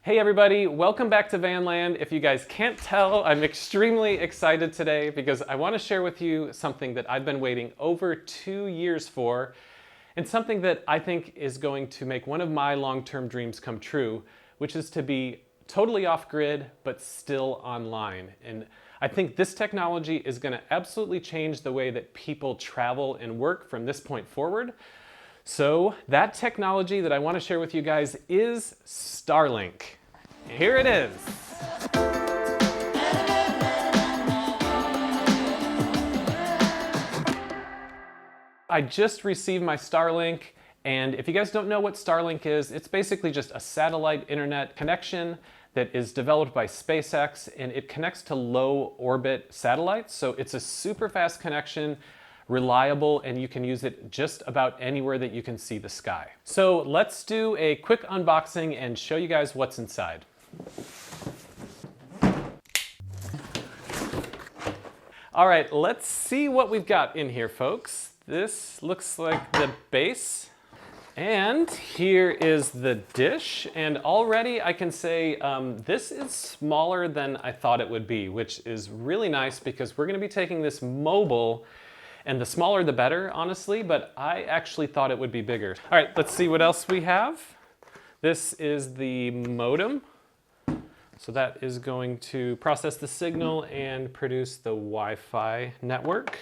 Hey everybody, welcome back to Vanland. If you guys can't tell, I'm extremely excited today because I want to share with you something that I've been waiting over 2 years for, and something that I think is going to make one of my long-term dreams come true, which is to be totally off-grid but still online. And I think this technology is going to absolutely change the way that people travel and work from this point forward. So that technology that I want to share with you guys is Starlink. Here it is. I just received my Starlink, and if you guys don't know what Starlink is, it's basically just a satellite internet connection that is developed by SpaceX, and it connects to low orbit satellites. So it's a super fast connection, reliable, and you can use it just about anywhere that you can see the sky. So let's do a quick unboxing and show you guys what's inside. All right, let's see what we've got in here, folks. This looks like the base. And here is the dish, and already I can say this is smaller than I thought it would be, which is really nice because we're going to be taking this mobile, and the smaller the better, honestly, but I actually thought it would be bigger. All right, let's see what else we have. This is the modem. So that is going to process the signal and produce the Wi-Fi network.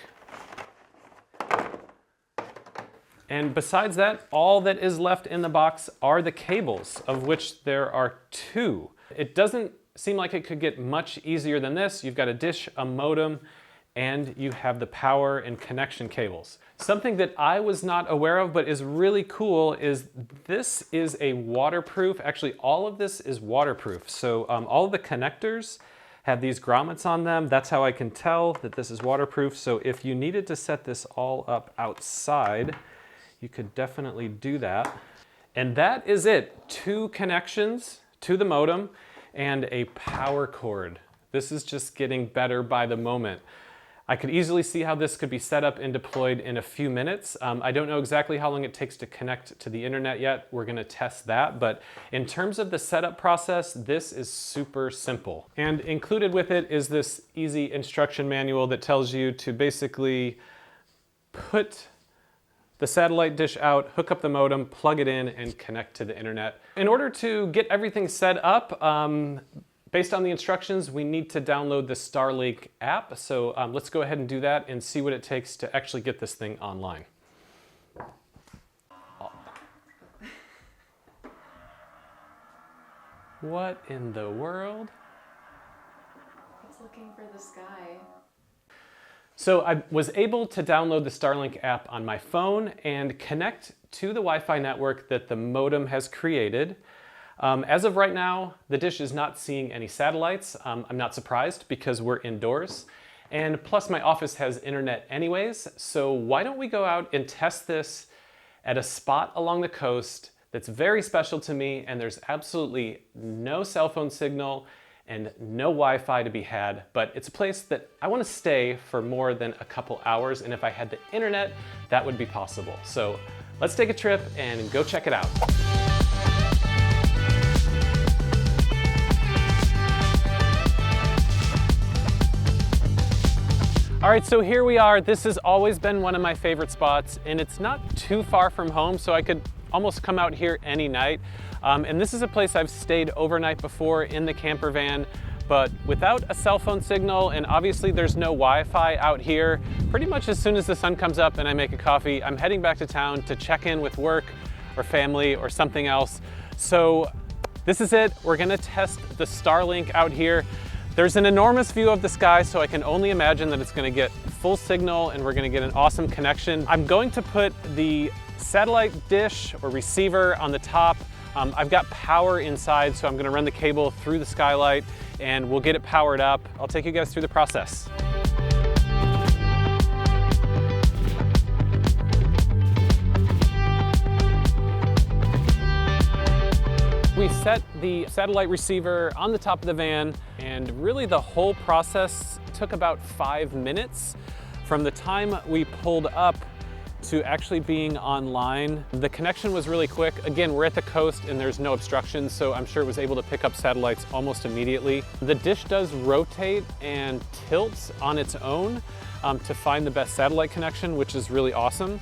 And besides that, all that is left in the box are the cables, of which there are 2. It doesn't seem like it could get much easier than this. You've got a dish, a modem, and you have the power and connection cables. Something that I was not aware of but is really cool is this is a waterproof, actually all of this is waterproof. So all of the connectors have these grommets on them. That's how I can tell that this is waterproof. So if you needed to set this all up outside, you could definitely do that. And that is it. 2 connections to the modem and a power cord. This is just getting better by the moment. I could easily see how this could be set up and deployed in a few minutes. I don't know exactly how long it takes to connect to the internet yet. We're gonna test that, but in terms of the setup process, this is super simple. And included with it is this easy instruction manual that tells you to basically put the satellite dish out, hook up the modem, plug it in, and connect to the internet. In order to get everything set up, based on the instructions, we need to download the Starlink app. So let's go ahead and do that and see what it takes to actually get this thing online. What in the world? It's looking for the sky. So I was able to download the Starlink app on my phone and connect to the Wi-Fi network that the modem has created. As of right now, the dish is not seeing any satellites. I'm not surprised because we're indoors. And plus my office has internet anyways, so why don't we go out and test this at a spot along the coast that's very special to me, and there's absolutely no cell phone signal and no Wi-Fi to be had, but it's a place that I want to stay for more than a couple hours, and if I had the internet, that would be possible. So let's take a trip and go check it out. All right, so here we are. This has always been one of my favorite spots, and it's not too far from home, so I could almost come out here any night. And this is a place I've stayed overnight before in the camper van, but without a cell phone signal, and obviously there's no Wi-Fi out here. Pretty much as soon as the sun comes up and I make a coffee, I'm heading back to town to check in with work or family or something else. So this is it. We're gonna test the Starlink out here. There's an enormous view of the sky, so I can only imagine that it's gonna get full signal and we're gonna get an awesome connection. I'm going to put the satellite dish or receiver on the top. I've got power inside, so I'm gonna run the cable through the skylight and we'll get it powered up. I'll take you guys through the process. We set the satellite receiver on the top of the van, and really the whole process took about 5 minutes. From the time we pulled up to actually being online. The connection was really quick. Again, we're at the coast and there's no obstructions, so I'm sure it was able to pick up satellites almost immediately. The dish does rotate and tilts on its own to find the best satellite connection, which is really awesome.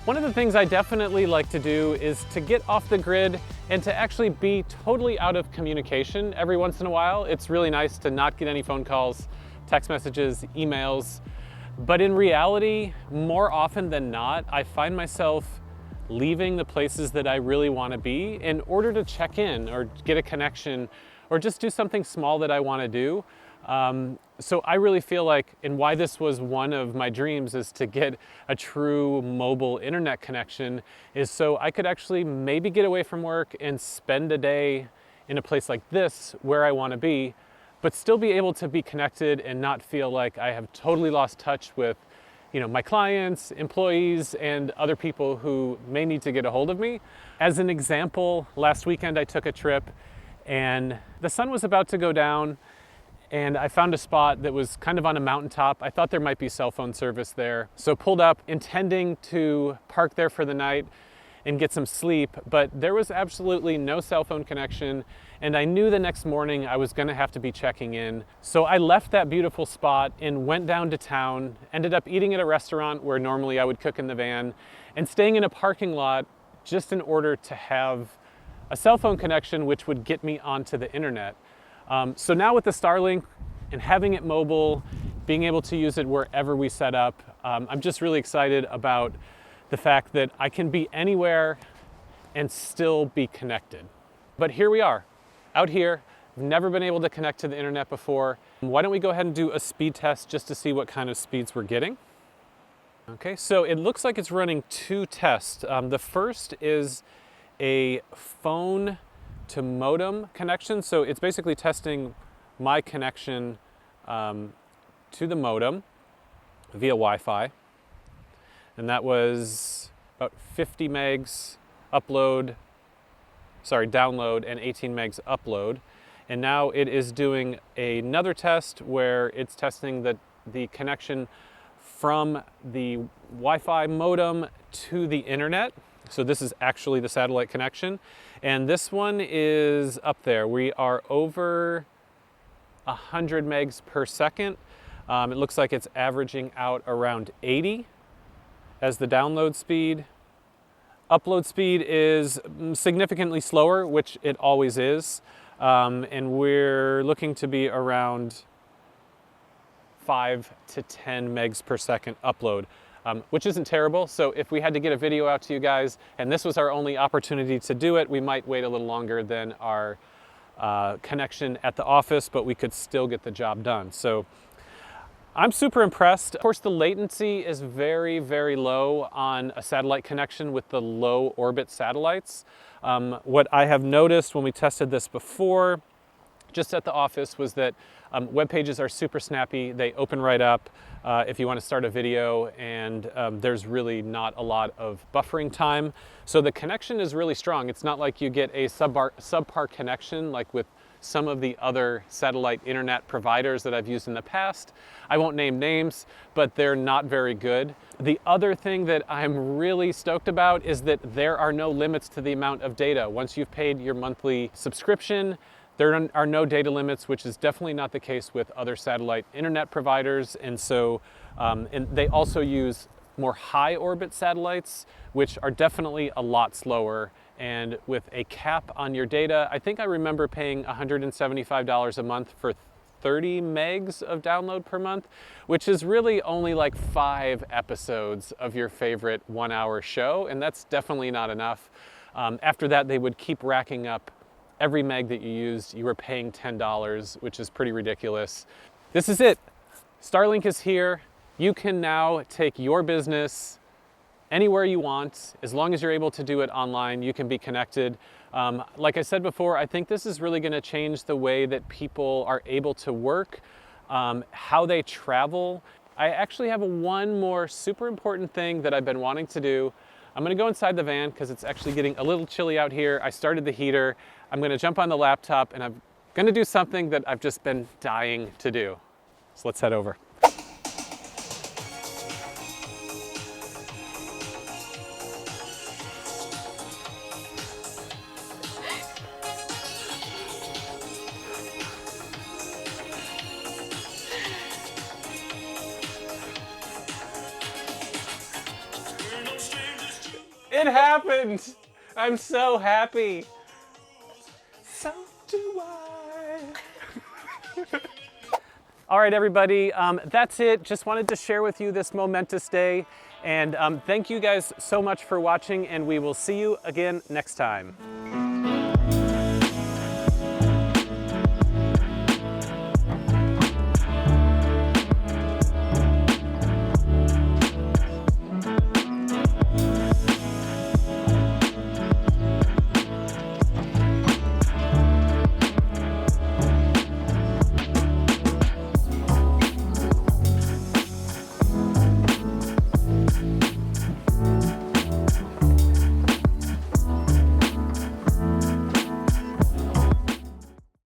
One of the things I definitely like to do is to get off the grid and to actually be totally out of communication every once in a while. It's really nice to not get any phone calls, text messages, emails. But in reality, more often than not, I find myself leaving the places that I really want to be in order to check in or get a connection or just do something small that I want to do. So I really feel like, and why this was one of my dreams is to get a true mobile internet connection, is so I could actually maybe get away from work and spend a day in a place like this where I want to be, but still be able to be connected and not feel like I have totally lost touch with, my clients, employees, and other people who may need to get a hold of me. As an example, last weekend I took a trip and the sun was about to go down and I found a spot that was kind of on a mountaintop. I thought there might be cell phone service there. So pulled up intending to park there for the night and get some sleep, but there was absolutely no cell phone connection. And I knew the next morning I was gonna have to be checking in. So I left that beautiful spot and went down to town, ended up eating at a restaurant where normally I would cook in the van, and staying in a parking lot just in order to have a cell phone connection which would get me onto the internet. So now with the Starlink and having it mobile, being able to use it wherever we set up, I'm just really excited about the fact that I can be anywhere and still be connected. But here we are, out here. I've never been able to connect to the internet before. Why don't we go ahead and do a speed test just to see what kind of speeds we're getting. Okay, so it looks like it's running two tests. The first is a phone to modem connection. So it's basically testing my connection to the modem via Wi-Fi. And that was about 50 megs download and 18 megs upload. And now it is doing another test where it's testing the connection from the Wi-Fi modem to the internet. So this is actually the satellite connection. And this one is up there. We are over 100 megs per second. It looks like it's averaging out around 80 as the download speed. Upload speed is significantly slower, which it always is. And we're looking to be around 5 to 10 megs per second upload. Which isn't terrible. So if we had to get a video out to you guys and this was our only opportunity to do it, we might wait a little longer than our connection at the office, but we could still get the job done. So I'm super impressed. Of course, the latency is very, very low on a satellite connection with the low orbit satellites. What I have noticed when we tested this before, just at the office, was that web pages are super snappy. They open right up if you want to start a video, and there's really not a lot of buffering time. So the connection is really strong. It's not like you get a subpar connection like with some of the other satellite internet providers that I've used in the past. I won't name names, but they're not very good. The other thing that I'm really stoked about is that there are no limits to the amount of data. Once you've paid your monthly subscription, there are no data limits, which is definitely not the case with other satellite internet providers. And so and they also use more high orbit satellites, which are definitely a lot slower. And with a cap on your data, I think I remember paying $175 a month for 30 megs of download per month, which is really only like 5 episodes of your favorite 1-hour show. And that's definitely not enough. After that, they would keep racking up. Every meg that you used, you were paying $10, which is pretty ridiculous. This is it. Starlink is here. You can now take your business anywhere you want. As long as you're able to do it online, you can be connected. Like I said before, I think this is really going to change the way that people are able to work, how they travel. I actually have one more super important thing that I've been wanting to do. I'm going to go inside the van because it's actually getting a little chilly out here. I started the heater. I'm going to jump on the laptop and I'm going to do something that I've just been dying to do. So let's head over. It happened. I'm so happy. So do I. All right, everybody, that's it. Just wanted to share with you this momentous day. And thank you guys so much for watching, and we will see you again next time.